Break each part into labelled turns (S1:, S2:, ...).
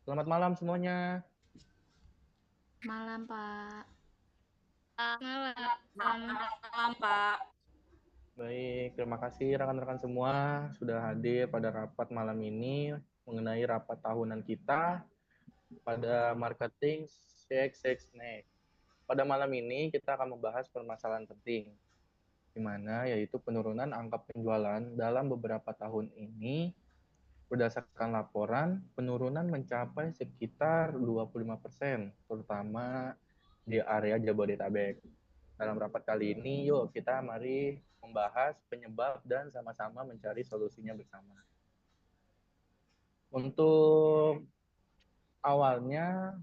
S1: Selamat malam semuanya.
S2: Malam, Pak.
S3: Malam.
S2: Malam.
S3: Malam, Pak.
S1: Baik, terima kasih rekan-rekan semua sudah hadir pada rapat malam ini mengenai rapat tahunan kita pada marketing Shake Shake Snack. Pada malam ini kita akan membahas permasalahan penting, di mana yaitu penurunan angka penjualan dalam beberapa tahun ini. Berdasarkan laporan, penurunan mencapai sekitar 25%, terutama di area Jabodetabek. Dalam rapat kali ini, yuk kita mari membahas penyebab dan sama-sama mencari solusinya bersama. Untuk awalnya,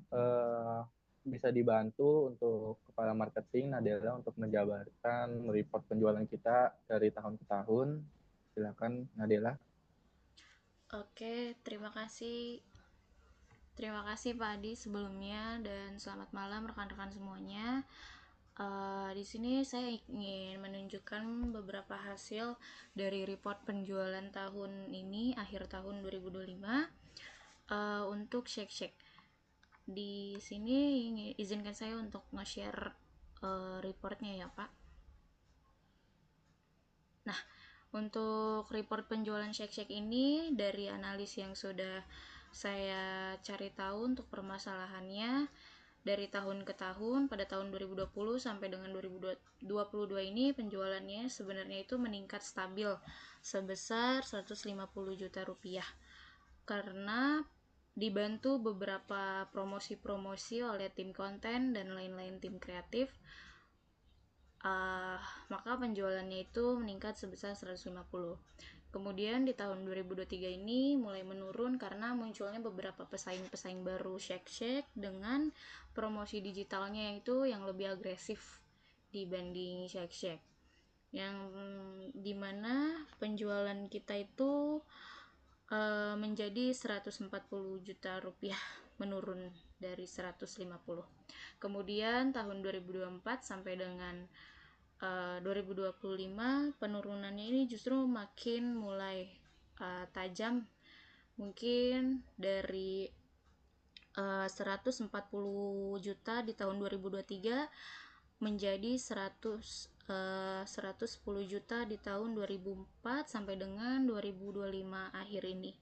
S1: bisa dibantu untuk kepala marketing adalah untuk menjabarkan report penjualan kita dari tahun ke tahun. Silakan, Nadela.
S2: Oke, terima kasih. Terima kasih Pak Adi sebelumnya dan selamat malam rekan-rekan semuanya. Di sini saya ingin menunjukkan beberapa hasil dari report penjualan tahun ini, akhir tahun 2025, untuk Shake Shack. Di sini izinkan saya untuk nge-share reportnya ya Pak. Nah, untuk report penjualan Shake Shack ini dari analis yang sudah saya cari tahu untuk permasalahannya dari tahun ke tahun pada tahun 2020 sampai dengan 2022 ini penjualannya sebenarnya itu meningkat stabil sebesar 150 juta rupiah karena dibantu beberapa promosi-promosi oleh tim konten dan lain-lain tim kreatif. Maka penjualannya itu meningkat sebesar 150. Kemudian di tahun 2023 ini mulai menurun karena munculnya beberapa pesaing-pesaing baru Shake Shack dengan promosi digitalnya itu yang lebih agresif dibanding Shake Shack. Yang dimana penjualan kita itu menjadi 140 juta rupiah, menurun dari 150. Kemudian tahun 2024 sampai dengan 2025 penurunannya ini justru makin mulai tajam, mungkin dari 140 juta di tahun 2023 menjadi 110 juta di tahun 2004 sampai dengan 2025 akhir ini.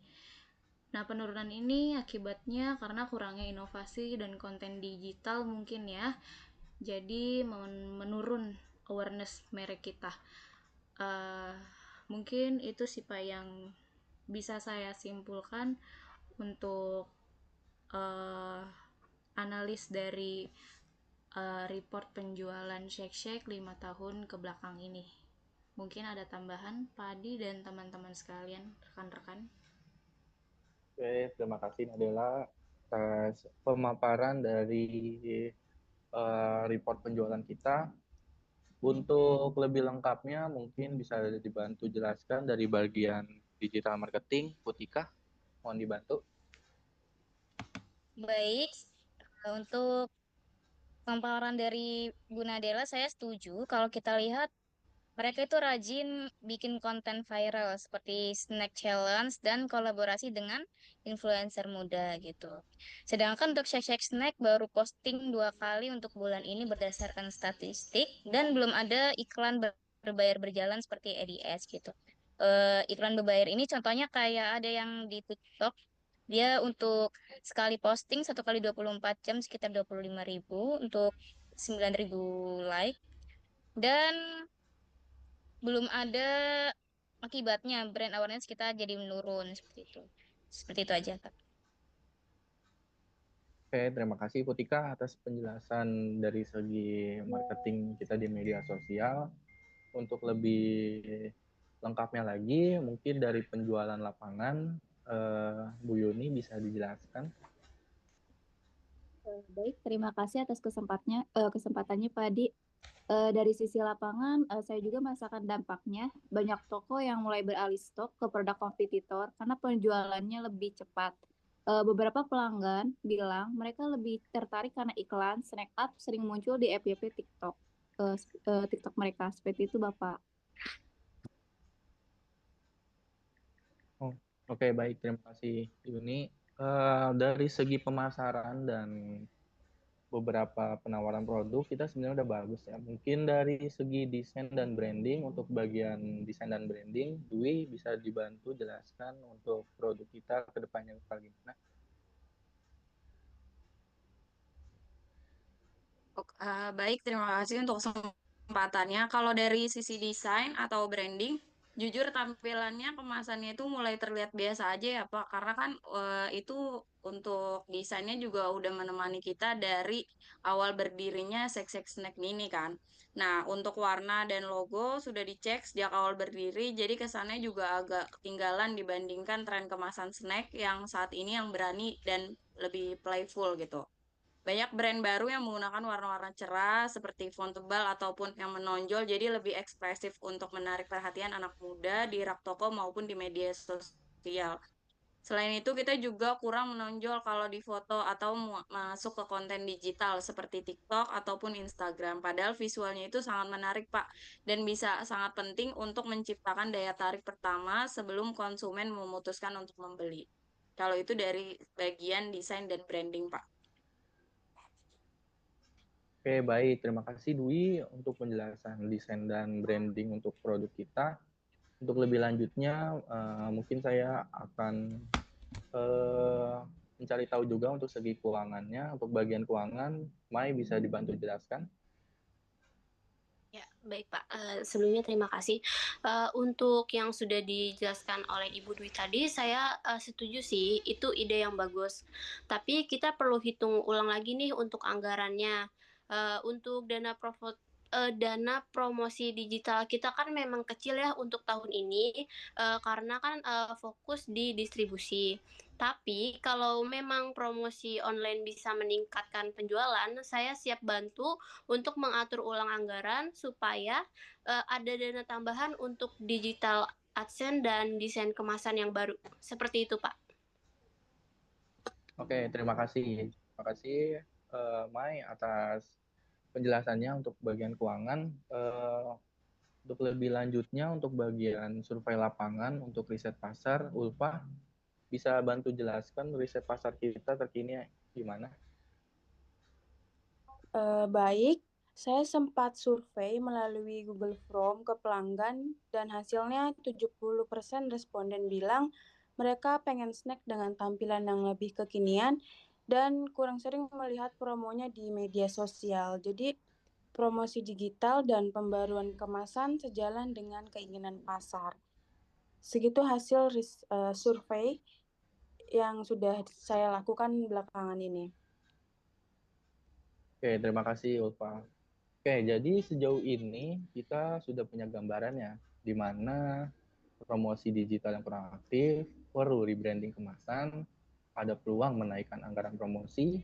S2: Nah, penurunan ini akibatnya karena kurangnya inovasi dan konten digital mungkin ya. Jadi menurun awareness merek kita. Uh, Mungkin itu sih Pak yang bisa saya simpulkan untuk uh, analis dari report penjualan Shake Shack 5 tahun ke belakang ini. Mungkin ada tambahan Pak Adi dan teman-teman sekalian, rekan-rekan.
S1: Oke, terima kasih Nadela atas pemaparan dari report penjualan kita. Untuk lebih lengkapnya mungkin bisa dibantu jelaskan dari bagian digital marketing, Putika, mohon dibantu.
S3: Baik, untuk pemaparan dari Bu Nadela, saya setuju. Kalau kita lihat, mereka itu rajin bikin konten viral seperti snack challenge dan kolaborasi dengan influencer muda gitu. Sedangkan untuk Shake Shack Snack baru posting 2 kali untuk bulan ini berdasarkan statistik dan belum ada iklan berbayar berjalan seperti ADS gitu. Iklan berbayar ini contohnya kayak ada yang di TikTok, dia untuk sekali posting 1 kali 24 jam sekitar 25.000 untuk 9.000 like dan belum ada akibatnya brand awareness kita jadi menurun seperti itu. Seperti itu aja, Kak.
S1: Oke, terima kasih Putika atas penjelasan dari segi marketing kita di media sosial. Untuk lebih lengkapnya lagi, mungkin dari penjualan lapangan, Bu Yuni bisa dijelaskan.
S4: Baik, terima kasih atas kesempatannya Pak Adi. Dari sisi lapangan, saya juga merasakan dampaknya. Banyak toko yang mulai beralih stok ke produk kompetitor karena penjualannya lebih cepat. Beberapa pelanggan bilang mereka lebih tertarik karena iklan Snack Up sering muncul di FYP TikTok, TikTok mereka. Seperti itu, Bapak.
S1: Oh, oke, baik, terima kasih Yuni. Dari segi pemasaran dan beberapa penawaran produk kita sebenarnya udah bagus ya. Mungkin dari segi desain dan branding, untuk bagian desain dan branding, Dwi bisa dibantu jelaskan untuk produk kita ke depannya bagaimana.
S5: Baik, terima kasih untuk kesempatannya. Kalau dari sisi desain atau branding, jujur tampilannya kemasannya itu mulai terlihat biasa aja ya Pak, karena kan itu untuk desainnya juga udah menemani kita dari awal berdirinya Sex Snack ini kan. Nah, untuk warna dan logo sudah dicek sejak awal berdiri, jadi kesannya juga agak ketinggalan dibandingkan tren kemasan snack yang saat ini yang berani dan lebih playful gitu. Banyak brand baru yang menggunakan warna-warna cerah seperti font tebal ataupun yang menonjol jadi lebih ekspresif untuk menarik perhatian anak muda di rak toko maupun di media sosial. Selain itu kita juga kurang menonjol kalau di foto atau masuk ke konten digital seperti TikTok ataupun Instagram. Padahal visualnya itu sangat menarik, Pak, dan bisa sangat penting untuk menciptakan daya tarik pertama sebelum konsumen memutuskan untuk membeli. Kalau itu dari bagian desain dan branding, Pak.
S1: Oke, baik. Terima kasih Dwi untuk penjelasan desain dan branding untuk produk kita. Untuk lebih lanjutnya, mungkin saya akan mencari tahu juga untuk segi keuangannya. Untuk bagian keuangan, Mai bisa dibantu jelaskan?
S6: Ya, baik Pak. Sebelumnya terima kasih. Untuk yang sudah dijelaskan oleh Ibu Dwi tadi, saya setuju sih, itu ide yang bagus. Tapi kita perlu hitung ulang lagi nih untuk anggarannya. Untuk dana promosi digital kita kan memang kecil ya untuk tahun ini, karena kan fokus di distribusi. Tapi kalau memang promosi online bisa meningkatkan penjualan, saya siap bantu untuk mengatur ulang anggaran supaya ada dana tambahan untuk digital AdSense dan desain kemasan yang baru. Seperti itu, Pak.
S1: Oke, terima kasih. Terima kasih, Mai, atas penjelasannya untuk bagian keuangan. Untuk lebih lanjutnya, untuk bagian survei lapangan, untuk riset pasar, Ulfa, bisa bantu jelaskan riset pasar kita terkini gimana?
S7: Baik, saya sempat survei melalui Google Form ke pelanggan dan hasilnya 70% responden bilang mereka pengen snack dengan tampilan yang lebih kekinian dan kurang sering melihat promonya di media sosial. Jadi promosi digital dan pembaruan kemasan sejalan dengan keinginan pasar. Segitu hasil survei yang sudah saya lakukan belakangan ini.
S1: Oke, terima kasih Ulfa. Oke, jadi sejauh ini kita sudah punya gambarannya di mana promosi digital yang kurang aktif, perlu rebranding kemasan, ada peluang menaikkan anggaran promosi,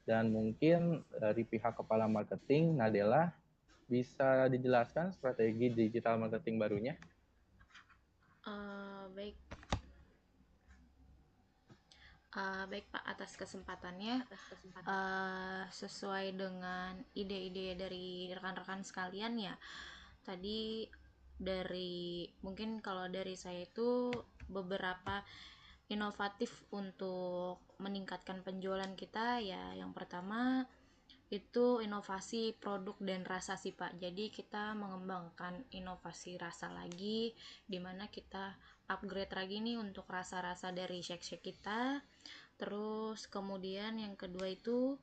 S1: dan mungkin dari pihak kepala marketing, Nadela, bisa dijelaskan strategi digital marketing barunya?
S2: Baik. Baik Pak, atas kesempatannya. Sesuai dengan ide-ide dari rekan-rekan sekalian ya, tadi mungkin kalau dari saya itu beberapa inovatif untuk meningkatkan penjualan kita ya. Yang pertama itu inovasi produk dan rasa sih Pak. Jadi kita mengembangkan inovasi rasa lagi, dimana kita upgrade lagi nih untuk rasa-rasa dari shake-shake kita. Terus kemudian yang kedua itu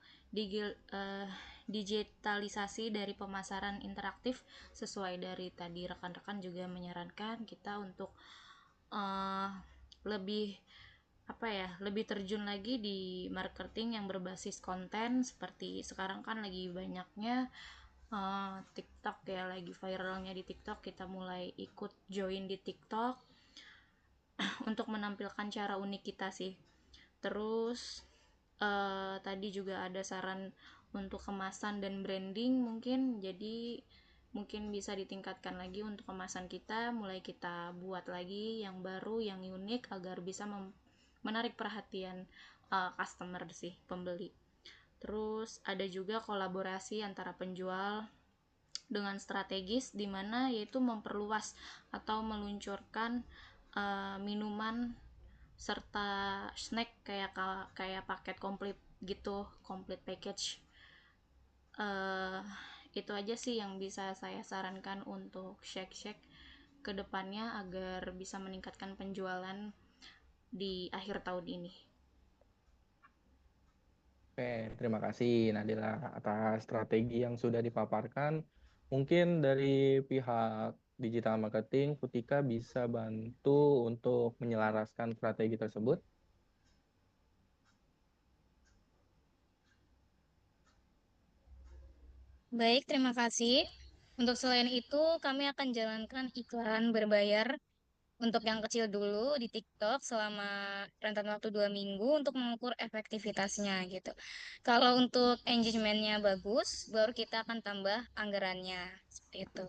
S2: digitalisasi dari pemasaran interaktif, sesuai dari tadi rekan-rekan juga menyarankan kita untuk lebih terjun lagi di marketing yang berbasis konten. Seperti sekarang kan lagi banyaknya TikTok ya, lagi viralnya di TikTok, kita mulai ikut join di TikTok untuk menampilkan cara unik kita sih. Terus tadi juga ada saran untuk kemasan dan branding, mungkin bisa ditingkatkan lagi untuk kemasan kita, mulai kita buat lagi yang baru, yang unik agar bisa menarik perhatian customer sih, pembeli. Terus ada juga kolaborasi antara penjual dengan strategis, di mana yaitu memperluas atau meluncurkan minuman serta snack kayak paket komplit gitu, complete package. Eh, itu aja sih yang bisa saya sarankan untuk Shake ke depannya agar bisa meningkatkan penjualan di akhir tahun ini.
S1: Oke, terima kasih Nadila atas strategi yang sudah dipaparkan. Mungkin dari pihak digital marketing, Putika bisa bantu untuk menyelaraskan strategi tersebut.
S3: Baik, terima kasih. Untuk selain itu, kami akan jalankan iklan berbayar untuk yang kecil dulu di TikTok selama rentan waktu 2 minggu untuk mengukur efektivitasnya gitu. Kalau untuk engagementnya bagus, baru kita akan tambah anggarannya seperti itu.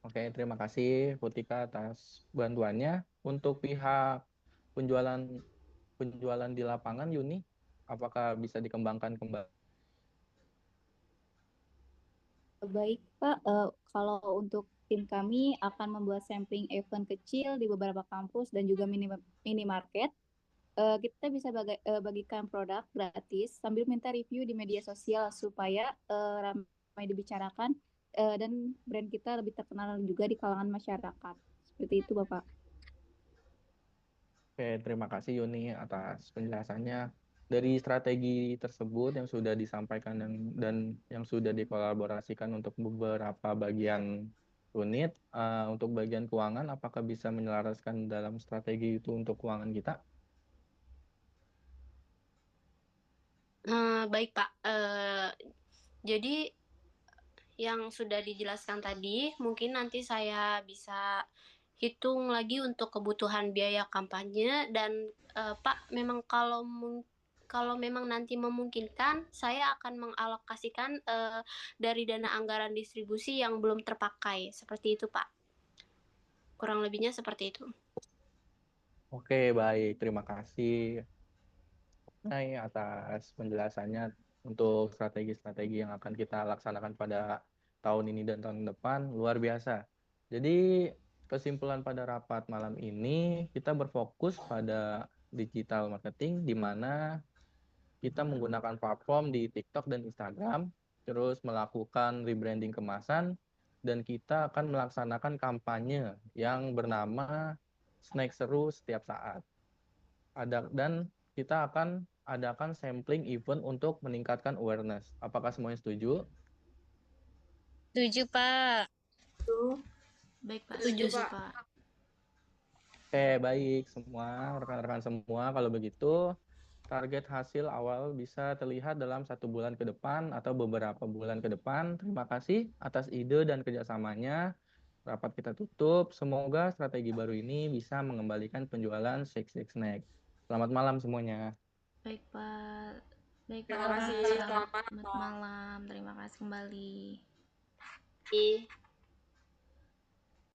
S1: Oke, terima kasih Putika atas bantuannya. Untuk pihak penjualan penjualan di lapangan, Yuni, apakah bisa dikembangkan kembali?
S4: Baik, Pak. Kalau untuk tim kami akan membuat sampling event kecil di beberapa kampus dan juga minimarket. Kita bisa bagikan produk gratis sambil minta review di media sosial supaya ramai dibicarakan dan brand kita lebih terkenal juga di kalangan masyarakat. Seperti itu, Bapak.
S1: Oke, terima kasih Yuni atas penjelasannya. Dari strategi tersebut yang sudah disampaikan dan yang sudah dikolaborasikan untuk beberapa bagian unit, untuk bagian keuangan, apakah bisa menyelaraskan dalam strategi itu untuk keuangan kita?
S6: Baik Pak. Jadi yang sudah dijelaskan tadi, mungkin nanti saya bisa hitung lagi untuk kebutuhan biaya kampanye dan Pak, memang kalau memang nanti memungkinkan, saya akan mengalokasikan dari dana anggaran distribusi yang belum terpakai. Seperti itu, Pak. Kurang lebihnya seperti itu.
S1: Oke, baik. Terima kasih atas penjelasannya untuk strategi-strategi yang akan kita laksanakan pada tahun ini dan tahun depan. Luar biasa. Jadi kesimpulan pada rapat malam ini, kita berfokus pada digital marketing, di mana kita menggunakan platform di TikTok dan Instagram, terus melakukan rebranding kemasan, dan kita akan melaksanakan kampanye yang bernama Snack Seru Setiap Saat. Dan kita akan adakan sampling event untuk meningkatkan awareness. Apakah semuanya setuju?
S3: Setuju, Pak.
S2: Baik, Pak.
S6: Setuju,
S2: Setuju,
S6: Pak.
S2: Pak.
S1: Oke, baik semua, rekan-rekan semua. Kalau begitu, target hasil awal bisa terlihat dalam 1 bulan ke depan atau beberapa bulan ke depan. Terima kasih atas ide dan kerjasamanya. Rapat kita tutup. Semoga strategi baru ini bisa mengembalikan penjualan Shake Snack. Selamat malam semuanya.
S2: Baik, Pak. Baik,
S5: Terima
S2: Pak.
S5: kasih.
S2: Selamat
S5: Selamat malam.
S2: malam. Terima kasih kembali.
S6: Iya.